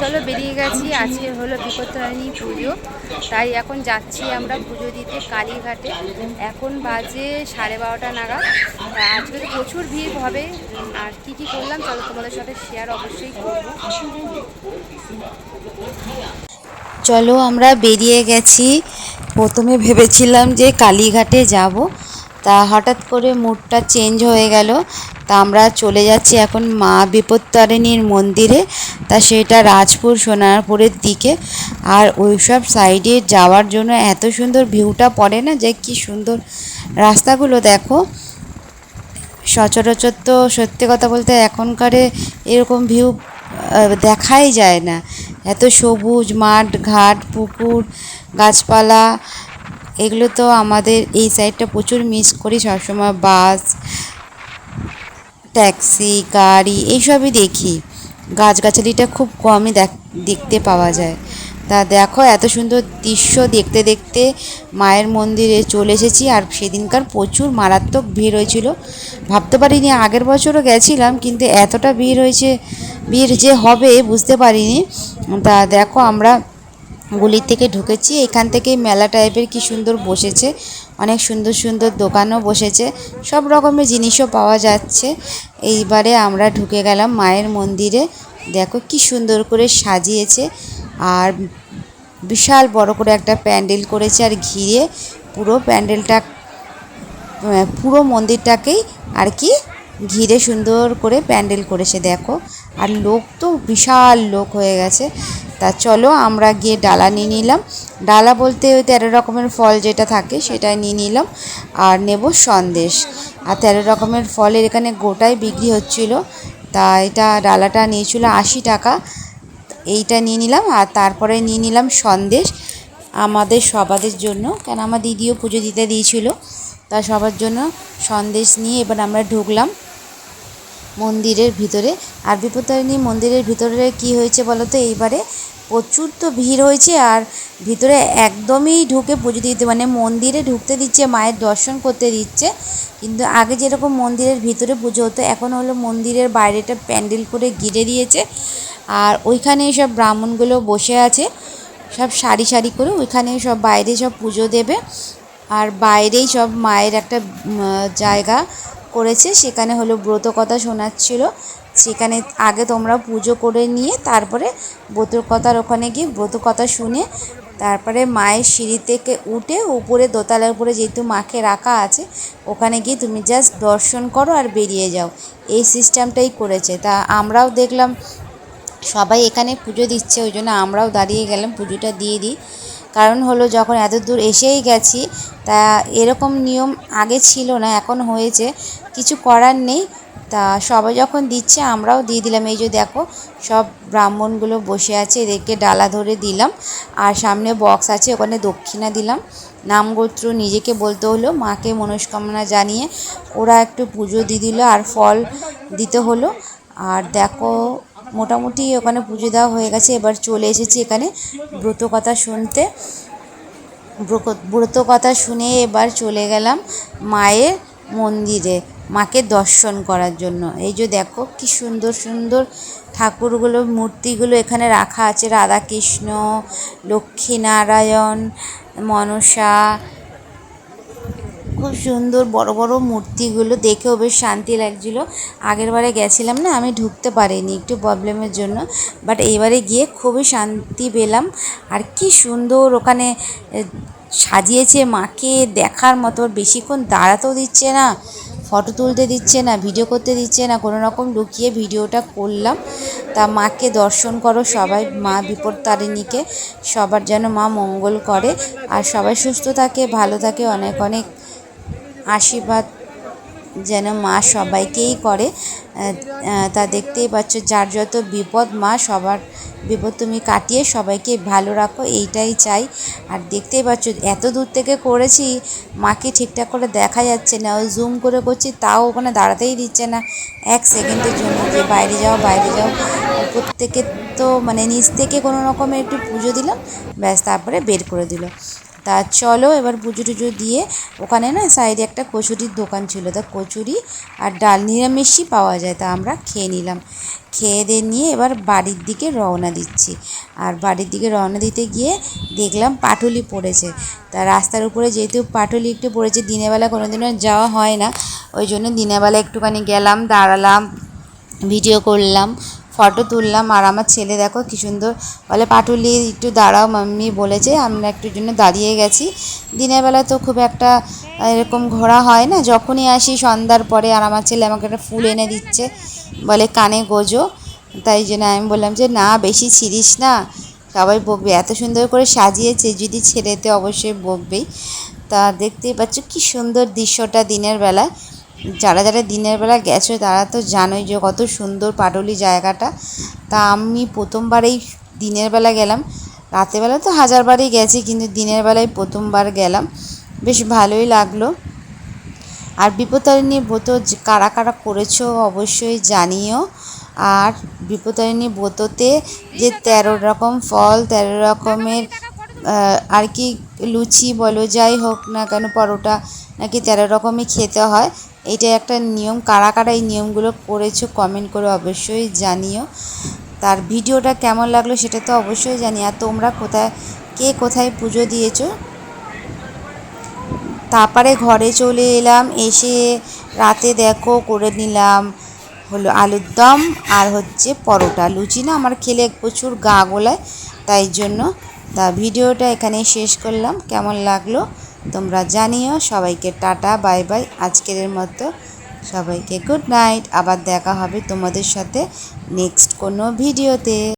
চলো বেরিয়ে গেছি। আজকে হলো বিপত্তারিণী পুজো, তাই এখন যাচ্ছি আমরা পুজো দিতে কালীঘাটে। এখন বাজে 12:30 নাগাদ। আজকে তো প্রচুর ভিড় হবে, আর কি কি করলাম চলো তোমাদের সাথে শেয়ার অবশ্যই করবো। চলো আমরা বেরিয়ে গেছি। প্রথমে ভেবেছিলাম যে কালীঘাটে যাব, তা হঠাৎ করে মুডটা চেঞ্জ হয়ে গেল। তা আমরা চলে যাচ্ছি এখন মা বিপত্তারিণীর মন্দিরে। তা সেটা রাজপুর সোনারপুরের দিকে। আর ওইসব সাইডে যাওয়ার জন্য এত সুন্দর ভিউটা পড়ে না, যে কি সুন্দর রাস্তাগুলো দেখো। সচরাচর তো সত্যি কথা বলতে এখনকারে এরকম ভিউ দেখাই যায় না। এত সবুজ মাঠ ঘাট পুকুর গাছপালা, এগুলো তো আমাদের এই সাইডটা প্রচুর মিস করি। সবসময় বাস ট্যাক্সি গাড়ি এইসবই দেখি, গাছগাছালিটা খুব কমই দেখতে পাওয়া যায়। তা দেখো এত সুন্দর দৃশ্য দেখতে দেখতে মায়ের মন্দিরে চলে এসেছি। আর সেদিনকার প্রচুর মারাত্মক ভিড় হয়েছিল, ভাবতে পারিনি। আগের বছরও গেছিলাম, কিন্তু এতটা ভিড় হয়েছে, ভিড় যে হবে বুঝতে পারিনি। তা দেখো আমরা গলি থেকে ঢুকেছি, এখান থেকেই মেলা টাইপের কি সুন্দর বসেছে, অনেক সুন্দর সুন্দর দোকানও বসেছে, সব রকমের জিনিসও পাওয়া যাচ্ছে। এইবারে আমরা ঢুকে গেলাম মায়ের মন্দিরে। দেখো কি সুন্দর করে সাজিয়েছে, আর বিশাল বড় করে একটা প্যান্ডেল করেছে, আর ঘিরে পুরো প্যান্ডেলটা পুরো মন্দিরটাকেই আর কি ঘিরে সুন্দর করে প্যান্ডেল করেছে দেখো। আর লোক তো বিশাল লোক হয়ে গেছে। তা চলো আমরা গিয়ে ডালা নিয়ে নিলাম। ডালা বলতে ওই 13 রকমের ফল যেটা থাকে সেটাই নিয়ে নিলাম, আর নেব সন্দেশ। আর 13 রকমের ফলের এখানে গোটাই বিক্রি হচ্ছিল। তা এটা ডালাটা নিয়েছিল 80 টাকা। এইটা নিয়ে নিলাম, আর তারপরে নিয়ে নিলাম সন্দেশ আমাদের সবাদের জন্য, কেন আমার দিদিও পুজো দিতে দিয়েছিল। তা সবার জন্য সন্দেশ নিয়ে এবার আমরা ঢুকলাম মন্দিরের ভিতরে। আর বিপত্তারিণী মন্দিরের ভিতরে কি হয়েছে বলো তো, এইবারে প্রচুর তো ভিড় হয়েছে। আর ভিতরে একদমই ঢুকে পুজো দিতে মানে মন্দিরে ঢুকতে দিচ্ছে, মায়ের দর্শন করতে দিচ্ছে। কিন্তু আগে যেরকম মন্দিরের ভিতরে পুজো হতো, এখন হলো মন্দিরের বাইরেটা প্যান্ডেল করে ঘিরে দিয়েছে। আর ওইখানে সব ব্রাহ্মণগুলো বসে আছে, সব সারি সারি করে ওইখানে সব বাইরে সব পুজো দেবে। আর বাইরেই সব মায়ের একটা জায়গা করেছে, সেখানে হলো ব্রত কথা শোনাচ্ছিল। সেখানে আগে তোমরা পুজো করে নিয়ে তারপরে ব্রত কথার ওখানে গিয়ে ব্রত কথা শুনে তারপরে মায়ের সিঁড়ি থেকে উঠে উপরে দোতলার উপরে যেহেতু মাকে রাখা আছে, ওখানে গিয়ে তুমি জাস্ট দর্শন করো আর বেরিয়ে যাও, এই সিস্টেমটাই করেছে। তা আমরাও দেখলাম সবাই এখানে পুজো দিচ্ছে, ওই জন্য আমরাও দাঁড়িয়ে গেলাম পুজোটা দিয়ে দিই। কারণ হলো যখন এত দূর এসেই গেছি, তা এরকম নিয়ম আগে ছিল না, এখন হয়েছে, কিছু করার নেই। তা সবাই যখন দিচ্ছে আমরাও দিয়ে দিলাম। এই যে দেখো সব ব্রাহ্মণগুলো বসে আছে, এদেরকে ডালা ধরে দিলাম। আর সামনে বক্স আছে, ওখানে দক্ষিণা দিলাম। নাম গোত্র নিজেকে বলতে হলো, মাকে মনস্কামনা জানিয়ে ওরা একটু পুজো দিয়ে দিল, আর ফল দিতে হলো। আর দেখো মোটামুটি ওখানে পুজো দেওয়া হয়ে গেছে। এবার চলে এসেছি এখানে ব্রত কথা শুনতে। ব্রত কথা শুনে এবার চলে গেলাম মায়ের মন্দিরে মাকে দর্শন করার জন্য। এই যে দেখো কি সুন্দর সুন্দর ঠাকুরগুলো মূর্তিগুলো এখানে রাখা আছে, রাধাকৃষ্ণ লক্ষ্মীনারায়ণ মনসা, খুব সুন্দর বড় বড় মূর্তিগুলো, দেখেও বেশ শান্তি লাগছিল। আগের বারে গেছিলাম না, আমি ঢুকতে পারিনি একটু প্রবলেমের জন্য, বাট এইবারে গিয়ে খুবই শান্তি পেলাম। আর কি সুন্দর ওখানে সাজিয়েছে মাকে, দেখার মতো। বেশিক্ষণ দাঁড়াতেও দিচ্ছে না, ফটো তুলতে দিচ্ছে না, ভিডিও করতে দিচ্ছে না, কোনো রকম লুকিয়ে ভিডিওটা করলাম। তা মাকে দর্শন করো সবাই, মা বিপত্তারিণীকে, সবার যেন মা মঙ্গল করে আর সবাই সুস্থ থাকে ভালো থাকে, অনেক অনেক আশীর্বাদ যেন মা সবাইকেই করে। তা দেখতেই পাচ্ছ যার যত বিপদ মা সবার বিপদ তুমি কাটিয়ে সবাইকে ভালো রাখো, এইটাই চাই। আর দেখতেই পাচ্ছ এত দূর থেকে করেছি, মাকে ঠিকঠাক করে দেখা যাচ্ছে না, ওই জুম করে করছি তাও ওখানে দাঁড়াতেই দিচ্ছে না এক সেকেন্ডের জন্য, যে বাইরে যাও বাইরে যাও। উপর থেকে তো মানে নিচ থেকে কোনো রকমের একটু পুজো দিলাম, ব্যাস তারপরে বের করে দিল। তা চলো এবার পুজো টুজো দিয়ে, ওখানে না সাইডে একটা কচুরির দোকান ছিল, তা কচুরি আর ডাল নিরামিষই পাওয়া যায়, তা আমরা খেয়ে নিলাম। খেয়ে দিয়ে নিয়ে এবার বাড়ির দিকে রওনা দিচ্ছি। আর বাড়ির দিকে রওনা দিতে গিয়ে দেখলাম পাটুলি পড়েছে। তা রাস্তার উপরে যেহেতু পাটুলি একটু পড়েছে, দিনের বেলা কোনোদিনও যাওয়া হয় না, ওই জন্য দিনের বেলা একটুখানি গেলাম, দাঁড়ালাম, ভিডিও করলাম, ফটো তুললাম। আর আমার ছেলে দেখো কী সুন্দর বলে, পাটুলি একটু দাঁড়াও মাম্মি বলেছে, আমরা একটু জন্য দাঁড়িয়ে গেছি। দিনের বেলা তো খুব একটা এরকম ঘোরা হয় না, যখনই আসি সন্ধ্যার পরে। আর আমার ছেলে আমাকে একটা ফুল এনে দিচ্ছে, বলে কানে গোজো। তাই জন্য আমি বললাম যে না বেশি ছিঁড়িস না, সবাই বকবে, এত সুন্দর করে সাজিয়েছে, যদি ছেড়েতে অবশ্যই বকবেই। তা দেখতেই পাচ্ছ কী সুন্দর দৃশ্যটা দিনের বেলায়। যারা যারা দিনের বেলা গেছো তারা তো জানোই যে কত সুন্দর পাটুলি জায়গাটা। তা আমি প্রথমবার এই দিনের বেলা গেলাম, রাতের বেলা তো হাজারবারই গেছি, কিন্তু দিনের বেলায় প্রথমবার গেলাম, বেশ ভালোই লাগলো। আর বিপত্তারিণী ব্রত কারা কারা করেছো অবশ্যই জানিও। আর বিপত্তারিণী ব্রততে যে 13 রকম ফল, 13 রকমের আর কি লুচি বলো যাই হোক না কেন, পরোটা নাকি 13 রকমই খেতে হয়, এইটা একটা নিয়ম। কারা কারা এই নিয়মগুলো করেছো কমেন্ট করে অবশ্যই জানিও। তার ভিডিওটা কেমন লাগলো সেটা তো অবশ্যই জানি। আর তোমরা কে কোথায় পুজো দিয়েছো। তারপরে ঘরে চলে এলাম, এসে রাতে দেখো করে নিলাম হলো আলুর দম আর হচ্ছে পরোটা। লুচি না আমার খেলে প্রচুর গা গোলায়, তাই জন্য। তা ভিডিওটা এখানে শেষ করলাম, কেমন লাগলো তোমরা জানিও। সবাইকে টাটা বাই বাই, আজকের মতো সবাইকে গুড নাইট। আবার দেখা হবে তোমাদের সাথে নেক্সট কোনো ভিডিওতে।